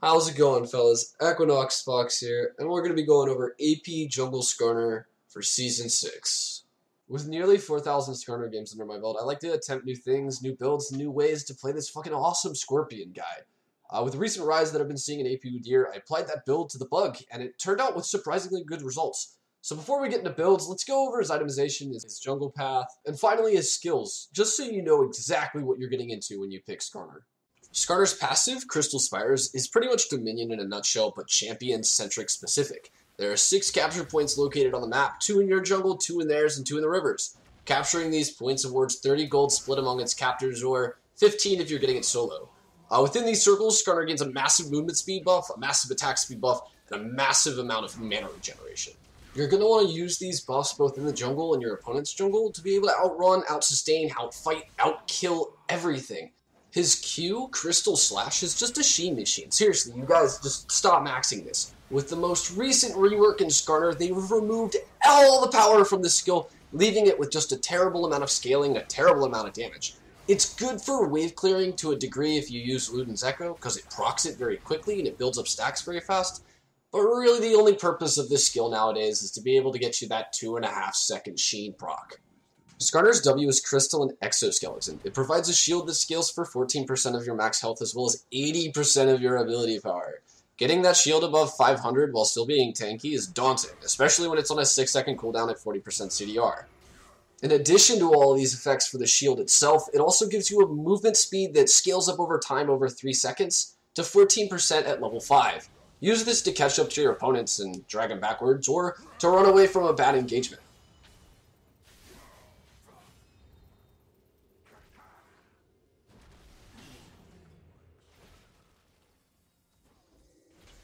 How's it going, fellas? Equinox Fox here, and we're going to be going over AP Jungle Skarner for Season 6. With nearly 4,000 Skarner games under my belt, I like to attempt new things, new builds, new ways to play this fucking awesome Scorpion guy. With the recent rise that I've been seeing in AP Udyr, I applied that build to the bug, and it turned out with surprisingly good results. So before we get into builds, let's go over his itemization, his jungle path, and finally his skills, just so you know exactly what you're getting into when you pick Skarner. Skarner's passive, Crystal Spires, is pretty much Dominion in a nutshell, but champion-centric specific. There are 6 capture points located on the map, 2 in your jungle, 2 in theirs, and 2 in the rivers. Capturing these points awards 30 gold split among its captors, or 15 if you're getting it solo. Within these circles, Skarner gains a massive movement speed buff, a massive attack speed buff, and a massive amount of mana regeneration. You're going to want to use these buffs both in the jungle and your opponent's jungle to be able to outrun, outsustain, outfight, outkill everything. His Q, Crystal Slash, is just a sheen machine. Seriously, you guys just stop maxing this. With the most recent rework in Skarner, they've removed all the power from this skill, leaving it with just a terrible amount of scaling, a terrible amount of damage. It's good for wave clearing to a degree if you use Luden's Echo, because it procs it very quickly and it builds up stacks very fast. But really the only purpose of this skill nowadays is to be able to get you that 2.5 second sheen proc. Skarner's W is Crystal and Exoskeleton. It provides a shield that scales for 14% of your max health as well as 80% of your ability power. Getting that shield above 500 while still being tanky is daunting, especially when it's on a 6-second cooldown at 40% CDR. In addition to all of these effects for the shield itself, it also gives you a movement speed that scales up over time over 3 seconds to 14% at level 5. Use this to catch up to your opponents and drag them backwards, or to run away from a bad engagement.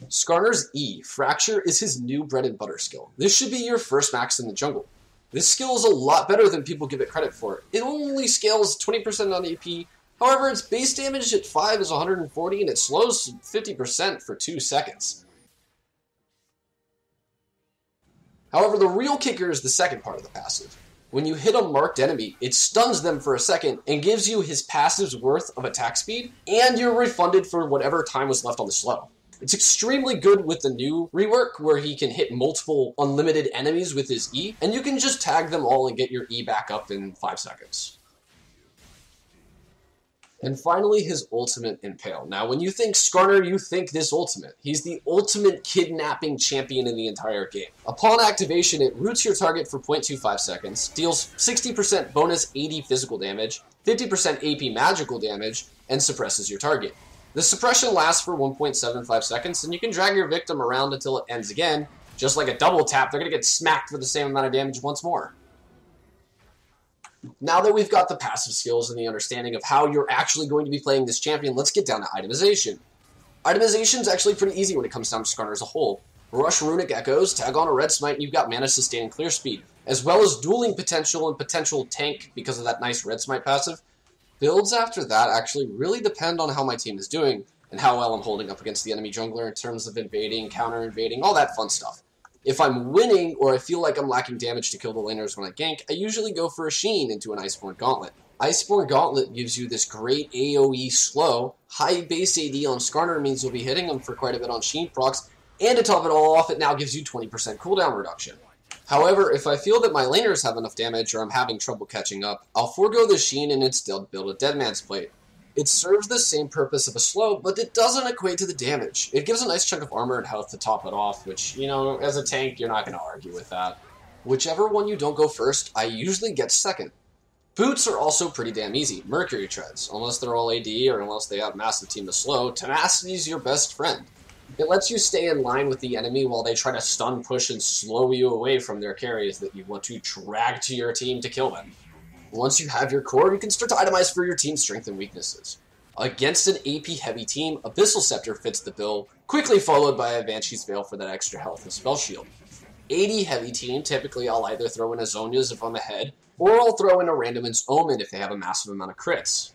Skarner's E, Fracture, is his new bread and butter skill. This should be your first max in the jungle. This skill is a lot better than people give it credit for. It only scales 20% on AP, however its base damage at 5 is 140 and it slows 50% for 2 seconds. However, the real kicker is the second part of the passive. When you hit a marked enemy, it stuns them for a second and gives you his passive's worth of attack speed, and you're refunded for whatever time was left on the slow. It's extremely good with the new rework where he can hit multiple unlimited enemies with his E, and you can just tag them all and get your E back up in 5 seconds. And finally, his ultimate Impale. Now, when you think Skarner, you think this ultimate. He's the ultimate kidnapping champion in the entire game. Upon activation, it roots your target for 0.25 seconds, deals 60% bonus 80 physical damage, 50% AP magical damage, and suppresses your target. The suppression lasts for 1.75 seconds, and you can drag your victim around until it ends again. Just like a double tap, they're going to get smacked for the same amount of damage once more. Now that we've got the passive skills and the understanding of how you're actually going to be playing this champion, let's get down to itemization. Itemization is actually pretty easy when it comes down to Skarner as a whole. Rush Runic Echoes, tag on a Red Smite, and you've got mana sustain and clear speed, as well as dueling potential and potential tank because of that nice Red Smite passive. Builds after that actually really depend on how my team is doing and how well I'm holding up against the enemy jungler in terms of invading, counter-invading, all that fun stuff. If I'm winning or I feel like I'm lacking damage to kill the laners when I gank, I usually go for a Sheen into an Iceborne Gauntlet. Iceborne Gauntlet gives you this great AoE slow. High base AD on Skarner means you'll be hitting them for quite a bit on Sheen procs, and to top it all off, it now gives you 20% cooldown reduction. However, if I feel that my laners have enough damage or I'm having trouble catching up, I'll forego the Sheen and instead build a Deadman's Plate. It serves the same purpose of a slow, but it doesn't equate to the damage. It gives a nice chunk of armor and health to top it off, which, you know, as a tank, you're not going to argue with that. Whichever one you don't go first, I usually get second. Boots are also pretty damn easy. Mercury Treads, unless they're all AD or unless they have massive team to slow, tenacity is your best friend. It lets you stay in line with the enemy while they try to stun, push, and slow you away from their carries that you want to drag to your team to kill them. Once you have your core, you can start to itemize for your team's strengths and weaknesses. Against an AP-heavy team, Abyssal Scepter fits the bill, quickly followed by a Banshee's Veil for that extra health and spell shield. AD-heavy team, typically I'll either throw in a Zhonya's if I'm ahead, or I'll throw in a Random's Omen if they have a massive amount of crits.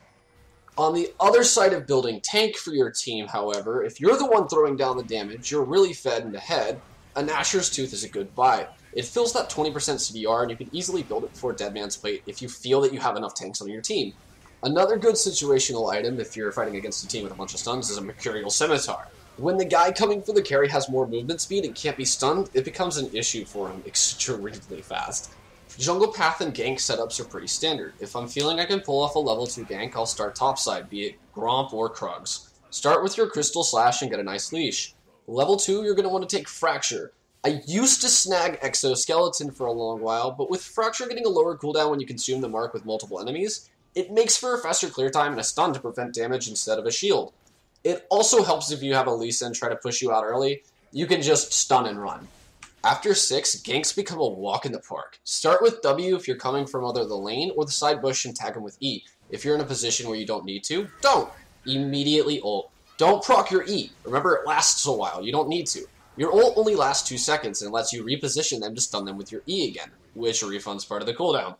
On the other side of building tank for your team, however, if you're the one throwing down the damage, you're really fed in the head, a Nashor's Tooth is a good buy. It fills that 20% CDR, and you can easily build it before Deadman's Plate if you feel that you have enough tanks on your team. Another good situational item, if you're fighting against a team with a bunch of stuns, is a Mercurial Scimitar. When the guy coming for the carry has more movement speed and can't be stunned, it becomes an issue for him extremely fast. Jungle path and gank setups are pretty standard. If I'm feeling I can pull off a level 2 gank, I'll start topside, be it Gromp or Krugs. Start with your Crystal Slash and get a nice leash. Level 2, you're going to want to take Fracture. I used to snag Exoskeleton for a long while, but with Fracture getting a lower cooldown when you consume the mark with multiple enemies, it makes for a faster clear time and a stun to prevent damage instead of a shield. It also helps if you have a Lee Sin try to push you out early, you can just stun and run. After 6, ganks become a walk in the park. Start with W if you're coming from either the lane or the side bush and tag him with E. If you're in a position where you don't need to, don't. Immediately ult. Don't proc your E. Remember, it lasts a while, you don't need to. Your ult only lasts 2 seconds and lets you reposition them to stun them with your E again, which refunds part of the cooldown.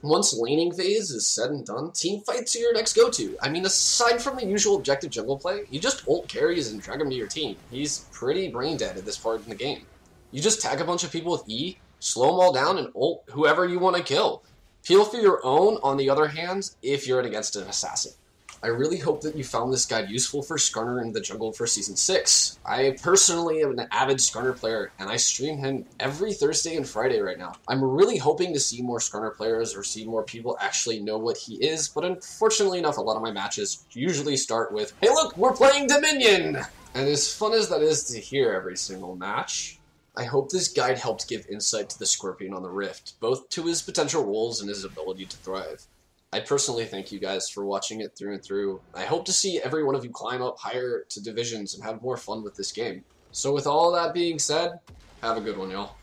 Once laning phase is said and done, team fights are your next go-to. I mean, aside from the usual objective jungle play, you just ult carries and drag him to your team. He's pretty brain dead at this part in the game. You just tag a bunch of people with E, slow them all down, and ult whoever you want to kill. Peel for your own, on the other hand, if you're against an assassin. I really hope that you found this guide useful for Skarner in the jungle for Season 6. I personally am an avid Skarner player, and I stream him every Thursday and Friday right now. I'm really hoping to see more Skarner players or see more people actually know what he is, but unfortunately enough, a lot of my matches usually start with, "Hey look, we're playing Dominion!" And as fun as that is to hear every single match, I hope this guide helped give insight to the Scorpion on the Rift, both to his potential roles and his ability to thrive. I personally thank you guys for watching it through and through. I hope to see every one of you climb up higher to divisions and have more fun with this game. So with all that being said, have a good one, y'all.